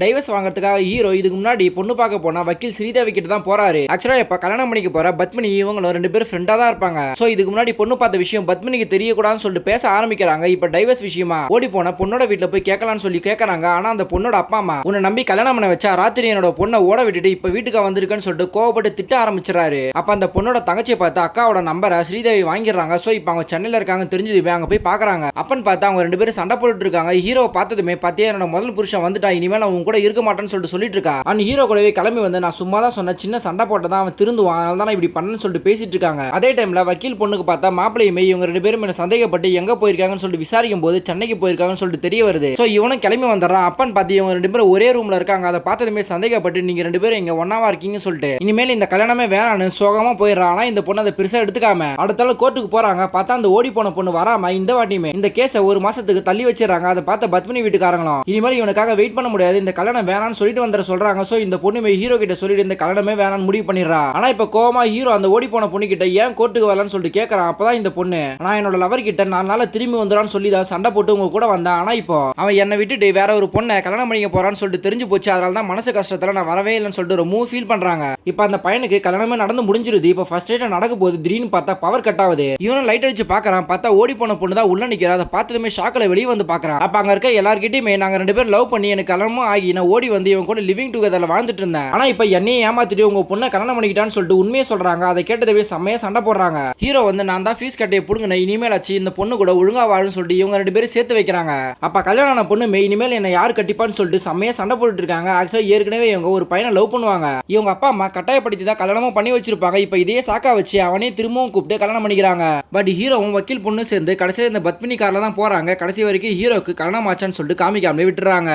Divorce வாங்குறதுக்காக hero இதுக்கு முன்னாடி பொண்ணு பார்க்க போனா வக்கீல் ஸ்ரீதேவி கிட்ட தான் போறாரு. ஆக்சுவலா இப்ப கல்யாணம் பண்ணிக்க போற பத்மினி இவங்களும் 2 பேரும் ஃப்ரெண்டா தான் இருப்பாங்க. சோ இதுக்கு முன்னாடி பொண்ணு பார்த்த விஷயம் பத்மினிக்கு தெரியக்கூடாதுன்னு சொல்லிட்டு பேச ஆரம்பிக்கிறாங்க. இப்ப டைவர்ஸ் விஷயமா ஓடி போன பொண்ணோட வீட்டுல போய் கேட்கலாம்னு சொல்லி கேட்கறாங்க. ஆனா அந்த பொண்ணோட அப்பா அம்மா உன்னை நம்பி கல்யாணம் பண்ண வச்சா ராத்திரி என்னோட பொண்ணை ஓட விட்டுட்டு இப்ப வீட்டுக்கு வந்திருக்குன்னு சொல்லிட்டு கோவப்பட்டு திட்ட ஆரம்பிச்சிடறாரு. அப்ப அந்த பொண்ணோட தங்கச்சியை பார்த்து அக்காவோட நம்பரை ஸ்ரீதேவி வாங்கிடுறாங்க. சோ இப்ப அவங்க சென்னையில இருக்காங்க தெரிஞ்சது அங்க போய் பாக்குறாங்க. அப்பன்னு பார்த்தா அவங்க 2 பேரும் சண்டை போட்டுட்டு இருக்காங்க. ஹீரோவை பார்த்ததுமே பாத்தியா என்னோட முதல் புருஷன் வந்துட்டா, இனிமேல் அவன் கூட இருக்க மாட்டேன்னு சொல்லிட்டு இருக்கா. அண்ட் ஹீரோ கூடவே கிளம்பி வந்து நான் சும்மா தான் சொன்ன, சின்ன சண்டை போட்டதான் அவன் திருந்துவான், அதனால தான் இப்படி பண்ணன்னு சொல்லிட்டு பேசிட்டு இருக்காங்க. அதே டைம்ல வக்கீல் பொண்ணுக்கு பார்த்தா மாப்பிளையுமே இவங்க 2 பேரும் என்ன சந்தேகப்பட்டு எங்க போயிருக்காங்கன்னு சொல்லிட்டு விசாரிக்கும் போது சென்னைக்கு போயிருக்காங்கன்னு சொல்லிட்டு தெரிய வருது. சோ இவனும் கிளம்பி வந்துடுறான். அப்பன்னு பார்த்து இவங்க 2 பேரும் ஒரே ரூம்ல இருக்காங்க. அதை பார்த்ததுமே சந்தேகப்பட்டு நீங்க 2 பேரும் இங்க ஒன்னாவா இருக்கீங்கன்னு சொல்லிட்டு இனிமேல் இந்த கல்யாணமே வேணான்னு சோகமா போயிடுறான். ஆனா இந்த பொண்ணு அதை பெருசா எடுத்துக்காம அடுத்தால கோர்ட்டுக்கு போறாங்க. பார்த்தா அந்த ஓடி போன பொண்ணு வராம இந்த வாட்டியுமே இந்த கேஸை 1 மாசத்துக்கு தள்ளி வச்சிடறாங்க. அதை பார்த்த பத்மினி வீட்டுக்காரங்களும் இனிமேல் இவனுக்காக வெயிட் பண்ண முடியாது, இந்த கல்யாணம் வேணான்னு சொல்லிட்டு வந்துற சொல்றாங்க. சோ இந்த பொண்ணு ஹீரோ கிட்ட சொல்லிட்டு இந்த கல்யாணமே வேணான்னு முடிவு பண்ணிடுறா. ஆனா இப்ப கோவமா ஹீரோ அந்த ஓடி போன பொண்ணு கிட்ட ஏன் கோர்ட்டுக்கு வரலன்னு சொல்லிட்டு கேட்கறான். அப்பதான் இந்த பொண்ணு நான் என்னோட லவர் கிட்ட 4 நாள் திரும்பி வந்துடான்னு சொல்லி தான் சண்டை போட்டு உங்க கூட வந்தான். ஆனா இப்போ அவன் என்னை விட்டுட்டு வேற ஒரு பொண்ணை கல்யாணம் பண்ணிக்க போறான்னு சொல்லிட்டு தெரிஞ்சு போச்சு. அதனால தான் மனசு கஷ்டத்துல நான் வரவே இல்லைன்னு சொல்லிட்டு ரொம்ப ஃபீல் பண்றாங்க. இப்ப அந்த பையனுக்கு கல்யாணமே நடந்து முடிஞ்சிருது. இப்ப ஃபர்ஸ்ட் ரைட் நடக்கும் போது திடீர்னு பார்த்தா பவர் கட் ஆகுது. இவனும் லைட் அடிச்சு பாக்குறான். பார்த்தா ஓடி போன பொண்ணு தான் உள்ள நிக்கிறா. அதை பார்த்ததுமே ஷாக்ல வெளியே வந்து பாக்குறான். அப்ப அங்க இருக்க எல்லார்கிட்டயுமே நாங்க 2 பேரும் லவ் பண்ணி எனக்கு கல்யாணமும் ஆகி நான் ஓடி வந்து இவன் கூட லிவிங் டுகெதர்ல வாழ்ந்துட்டு இருந்தேன். ஆனா இப்ப என்னையே ஏமாத்திட்டு உங்க பொண்ணை கல்யாணம் பண்ணிக்கிட்டான்னு சொல்லிட்டு உண்மையை சொல்றாங்க. அதை கேட்டதவே செம்மையா சண்டை போடுறாங்க. ஹீரோ வந்து நான் தான் ஃபீஸ் கட்டையை புடுங்க, இனிமேல் ஆச்சு இந்த பொண்ணு கூட ஒழுங்கா வாழுன்னு சொல்லிட்டு இவங்க 2 பேரும் சேர்த்து வைக்கிறாங்க. அப்ப கல்யாணம் ஆன பொண்ணு இனிமேல் என்ன யார் கட்டிப்பான்னு சொல்லிட்டு செம்மையா சண்டை போட்டுட்டு இருக்காங்க. ஆக்சுவலா ஏற்கனவே இவங்க ஒரு பையனை லவ் பண்ணுவாங்க. இவங்க அப்பா அம்மா கட்டாயப்படுத்தி தான் கல்யாணமும் பண்ணி வச்சிருப்பாங்க. இப்ப இதையே சாக்கா வச்சு அவனே திரும்பவும் கூப்பிட்டு கல்யாணம் பண்ணிக்கிறாங்க. பட் ஹீரோவும் வக்கீல் பொண்ணு சேர்ந்து கடைசியில் இந்த பத்மினி கார்ல தான் போறாங்க. கடைசி வரைக்கும் ஹீரோக்கு கல்யாணம் ஆச்சான்னு சொல்லிட்டு காமிக்காமலே விட்டுறாங்க.